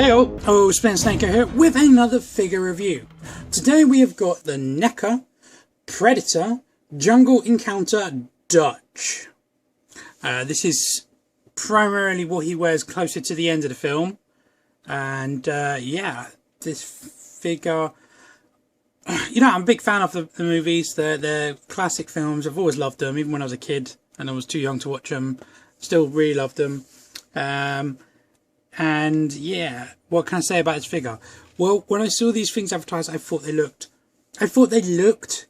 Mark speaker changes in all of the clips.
Speaker 1: Hello, Spencer Neca here with another figure review. Today we have got the Neca Predator Jungle Encounter Dutch. This is primarily what he wears closer to the end of the film. And yeah, this figure, you know, I'm a big fan of the movies. They're classic films. I've always loved them, even when I was a kid and I was too young to watch them. Still really loved them. And yeah, what can I say about this figure? Well, when I saw these things advertised, I thought they looked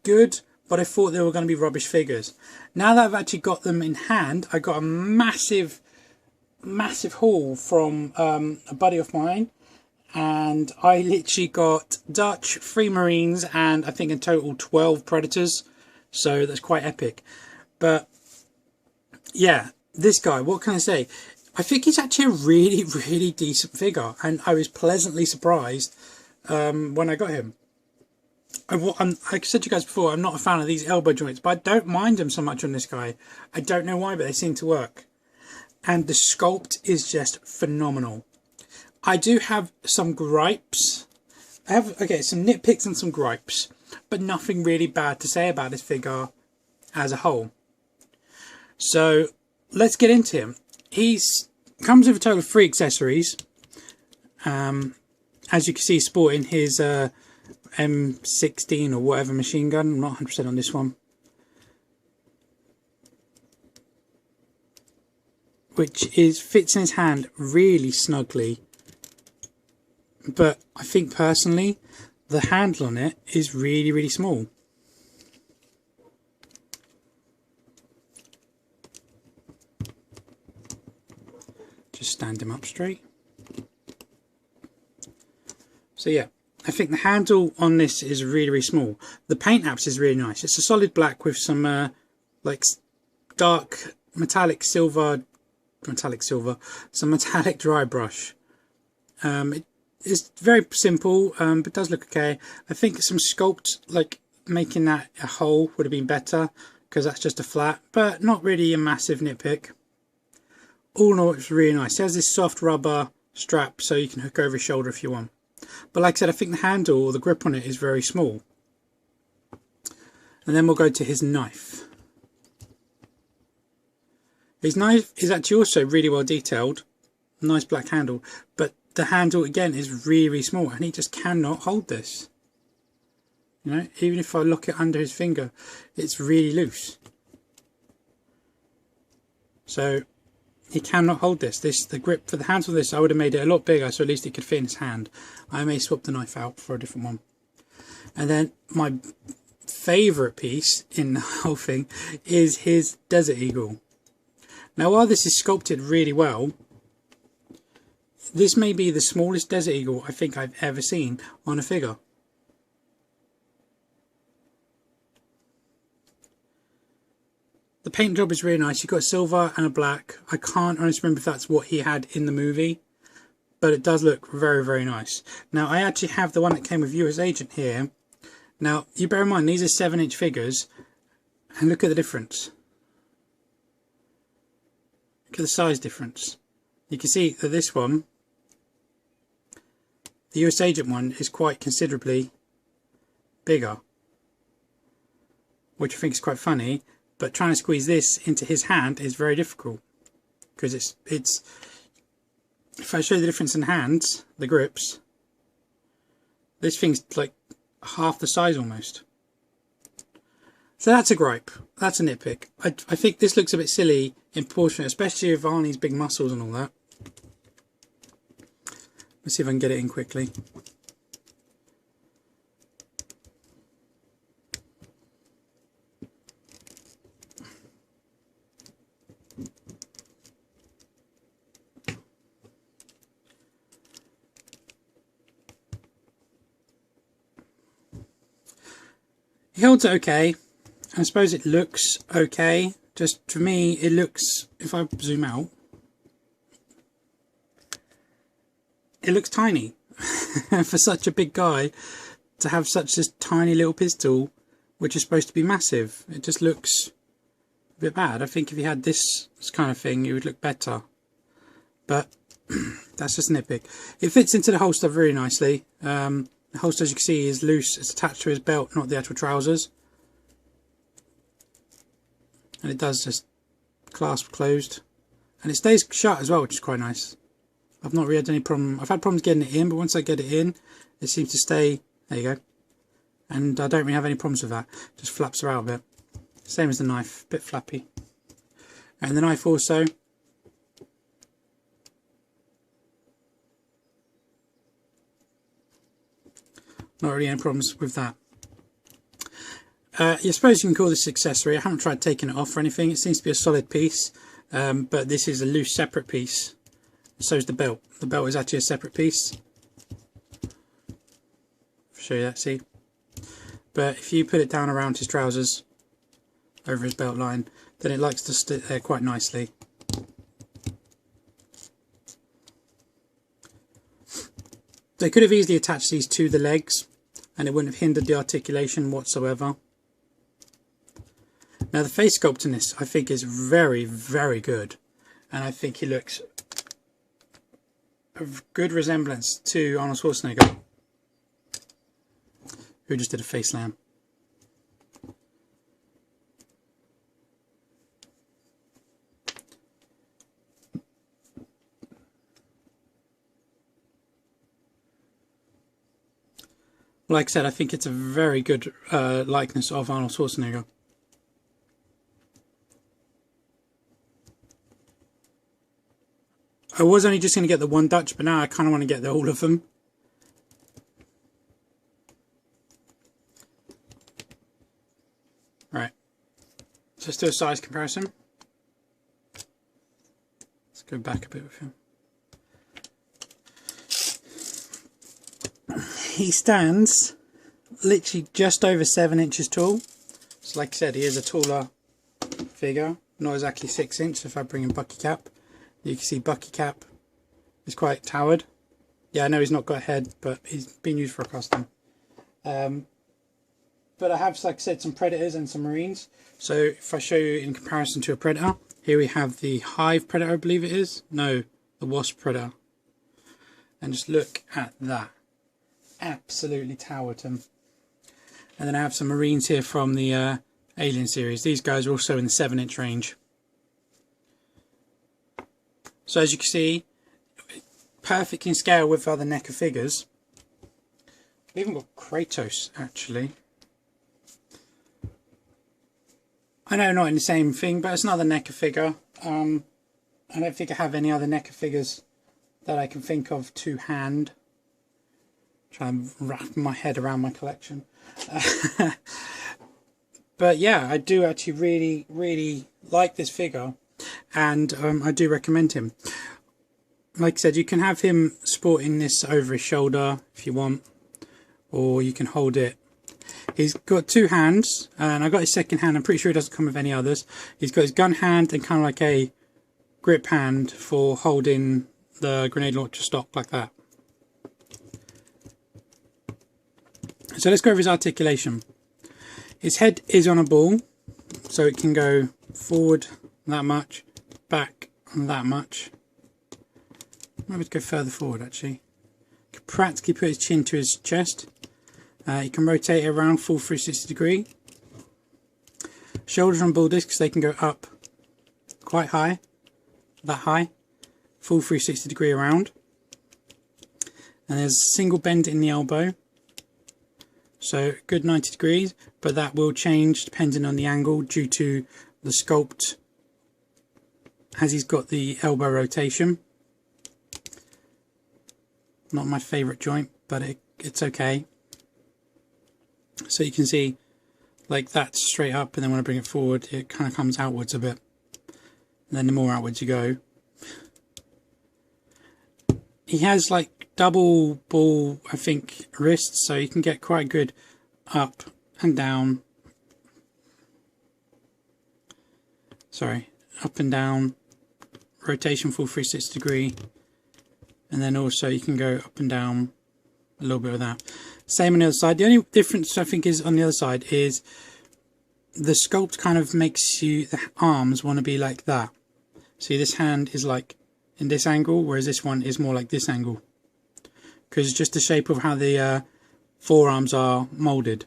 Speaker 1: good, but I thought they were going to be rubbish figures. Now that I've actually got them in hand, I got a massive haul from a buddy of mine, and I literally got Dutch, 3 Marines, and I think in total 12 Predators. So that's quite epic. But yeah, this guy, what can I say? I think he's actually a really decent figure, and I was pleasantly surprised when I got him. Like I said to you guys before, I'm not a fan of these elbow joints, but I don't mind them so much on this guy. I don't know why, but they seem to work. And the sculpt is just phenomenal. I do have some gripes. I have, some nitpicks and some gripes, but nothing really bad to say about this figure as a whole. So let's get into him. Comes with a total of 3 accessories. As you can see, he's sporting his M16 or whatever machine gun. I'm not 100% on this one. Which fits in his hand really snugly. But I think personally, the handle on it is really small. Just stand him up straight. So yeah, I think the handle on this is really small. The paint apps is really nice. It's a solid black with some like dark metallic silver, some metallic dry brush. It's very simple, but does look okay. I think some sculpt, like making that a hole, would have been better, because that's just a flat, but not really a massive nitpick. All in all, it's really nice. It has this soft rubber strap, so you can hook over your shoulder if you want. But like I said, I think the handle or the grip on it is very small. And then we'll go to his knife. His knife is actually also really well detailed. Nice black handle. But the handle, again, is really small. And he just cannot hold this. You know, even if I lock it under his finger, it's really loose. So he cannot hold this. The grip for the handle of this, I would have made it a lot bigger, so at least it could fit in his hand. I may swap the knife out for a different one. And then my favourite piece in the whole thing is his Desert Eagle. Now, while this is sculpted really well, this may be the smallest Desert Eagle I think I've ever seen on a figure. The paint job is really nice. You've got silver and a black. I can't honestly remember if that's what he had in the movie, but it does look very nice. Now, I actually have the one that came with US Agent here. Now, you bear in mind, these are 7-inch figures, and look at the difference. Look at the size difference. You can see that this one, the US Agent one, is quite considerably bigger, which I think is quite funny. But trying to squeeze this into his hand is very difficult, because it's if I show you the difference in hands, the grips, this thing's like half the size almost. So that's a gripe. That's a nitpick. I think this looks a bit silly in proportion, especially with Arnie's big muscles and all that. Let's see if I can get it in quickly. He holds it okay. I suppose it looks okay. Just for me, it looks, if I zoom out, it looks tiny. For such a big guy to have such this tiny little pistol, which is supposed to be massive, it just looks a bit bad. I think if you had this kind of thing, it would look better. But That's just nitpick. It fits into the holster very nicely. The holster, as you can see, is loose. It's attached to his belt, not the actual trousers. And it does just clasp closed. And it stays shut as well, which is quite nice. I've not really had any problem. I've had problems getting it in, but once I get it in, it seems to stay. There you go. And I don't really have any problems with that. Just flaps around a bit. Same as the knife, a bit flappy. And the knife also. Not really any problems with that. I suppose you can call this accessory. I haven't tried taking it off or anything. It seems to be a solid piece, but this is a loose separate piece. So is the belt. The belt is actually a separate piece. I'll show you that, see? But if you put it down around his trousers, over his belt line, then it likes to sit there quite nicely. They could have easily attached these to the legs and it wouldn't have hindered the articulation whatsoever. Now the face sculpt in this I think is very, very good, and I think he looks a good resemblance to Arnold Schwarzenegger, who just did a face slam. Like I said, I think it's a very good likeness of Arnold Schwarzenegger. I was only just going to get the one Dutch, but now I kind of want to get all of them. Right, so let's do a size comparison. Let's go back a bit with him. He stands literally just over 7 inches tall. So like I said, he is a taller figure, not exactly 6 inches if I bring in Bucky Cap. You can see Bucky Cap is quite towered. Yeah, I know he's not got a head, but he's been used for a costume. But I have, like I said, some Predators and some Marines. So if I show you in comparison to a Predator, here we have the Hive Predator, I believe it is. No, the Wasp Predator. And just look at that. Absolutely towered him. And then I have some Marines here from the Alien series. These guys are also in the 7-inch range. So as you can see, perfect in scale with other Neca figures. We've even got Kratos actually. I know not in the same thing, but it's another Neca figure. I don't think I have any other Neca figures that I can think of to hand. Try and wrap my head around my collection. But yeah, I do actually really, really like this figure, and I do recommend him. Like I said, you can have him sporting this over his shoulder if you want, or you can hold it. He's got 2 hands, and I got his second hand. I'm pretty sure he doesn't come with any others. He's got his gun hand and kind of like a grip hand for holding the grenade launcher stock like that. So let's go over his articulation. His head is on a ball, so it can go forward that much, back that much. Maybe go further forward actually. He can practically put his chin to his chest. You can rotate it around full 360 degree. Shoulders on ball discs, they can go up quite high, that high, full 360 degree around. And there's a single bend in the elbow. So good 90 degrees, but that will change depending on the angle due to the sculpt as he's got the elbow rotation. Not my favourite joint, but it's okay. So you can see like that's straight up, and then when I bring it forward it kind of comes outwards a bit, and then the more outwards you go. He has like double ball, I think, wrists, so you can get quite good up and down. Sorry, up and down, rotation full 360 degree, and then also you can go up and down a little bit of that. Same on the other side. The only difference I think is on the other side is the sculpt kind of makes you, the arms want to be like that. See, this hand is like in this angle, whereas this one is more like this angle, because it's just the shape of how the forearms are moulded.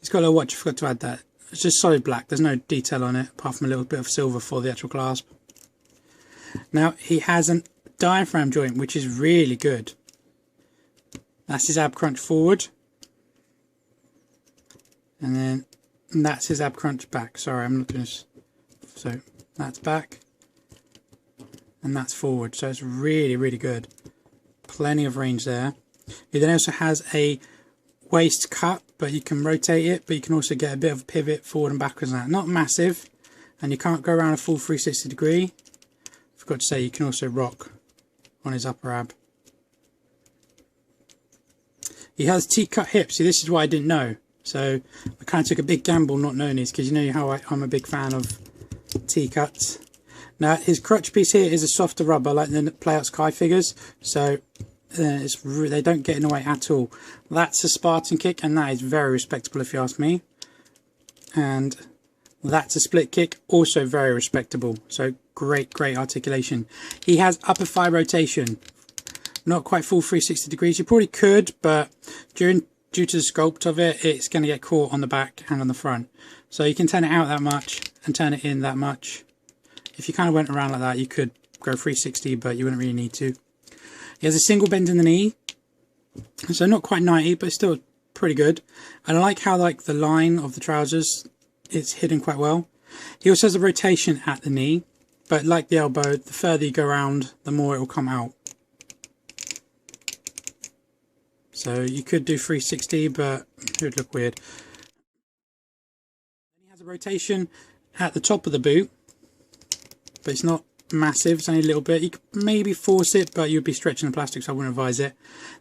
Speaker 1: It's got a little watch, I forgot to add that. It's just solid black, there's no detail on it apart from a little bit of silver for the actual clasp. Now he has a diaphragm joint which is really good. That's his ab crunch forward, and then that's his ab crunch back. Sorry, I'm not doing this. So that's back and that's forward, so it's really, really good. Plenty of range there. He then also has a waist cut, but you can rotate it, but you can also get a bit of a pivot forward and backwards on that. Not massive, and you can't go around a full 360 degree. Forgot to say you can also rock on his upper ab. He has T-cut hips. See, this is what I didn't know. So I kind of took a big gamble not knowing this, because you know how I'm a big fan of T-cuts. Now his crotch piece here is a softer rubber like the Playout Sky figures, so they don't get in the way at all. That's a Spartan kick, and that is very respectable if you ask me. And that's a split kick, also very respectable. So great articulation. He has upper thigh rotation. Not quite full 360 degrees. You probably could, but due to the sculpt of it, it's going to get caught on the back and on the front. So you can turn it out that much and turn it in that much. If you kind of went around like that, you could go 360, but you wouldn't really need to. He has a single bend in the knee, so not quite 90, but still pretty good. And I like how the line of the trousers, it's hidden quite well. He also has a rotation at the knee, but like the elbow, the further you go around, the more it will come out. So you could do 360, but it would look weird. He has a rotation at the top of the boot, but it's not massive, it's only a little bit. You could maybe force it, but you'd be stretching the plastic, so I wouldn't advise it.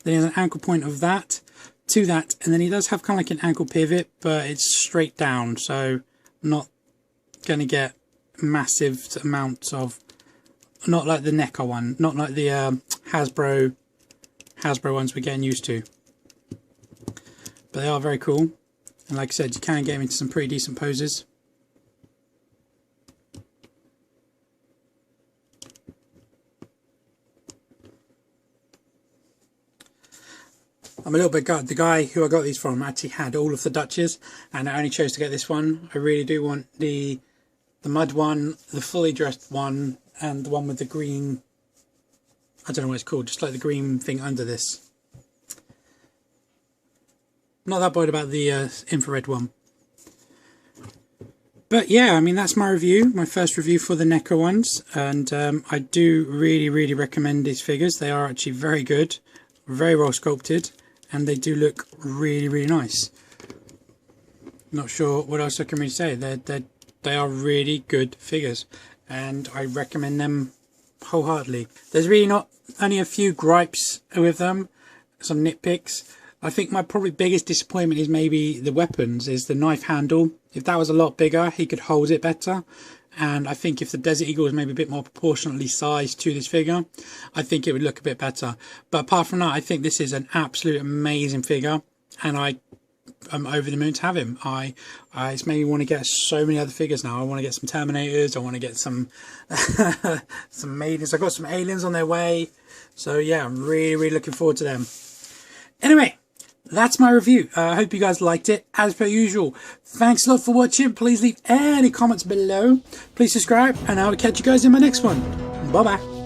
Speaker 1: Then he has an ankle point of that to that, and then he does have kind of like an ankle pivot, but it's straight down, so not going to get massive amounts of, not like the Neca one, not like the Hasbro ones we're getting used to. But they are very cool, and like I said, you can get them into some pretty decent poses. I'm a little bit gutted. The guy who I got these from actually had all of the Dutches, and I only chose to get this one. I really do want the mud one, the fully dressed one, and the one with the green, I don't know what it's called, just like the green thing under this. Not that bothered about the infrared one. But yeah, I mean, that's my review, my first review for the Neca ones, and I do really recommend these figures. They are actually very good, very well sculpted, and they do look really nice. Not sure what else I can really say. They are really good figures, and I recommend them wholeheartedly. There's really not only a few gripes with them, some nitpicks. I think my probably biggest disappointment is maybe the weapons, is the knife handle. If that was a lot bigger, he could hold it better. And I think if the Desert Eagle was maybe a bit more proportionately sized to this figure, I think it would look a bit better. But apart from that, I think this is an absolute amazing figure, and I'm over the moon to have him. It's made me want to get so many other figures now. I want to get some Terminators, I want to get some some Maidens. I've got some Aliens on their way. So yeah, I'm really looking forward to them. Anyway, that's my review. I hope you guys liked it. As per usual, thanks a lot for watching. Please leave any comments below. Please subscribe, and I will catch you guys in my next one. Bye bye.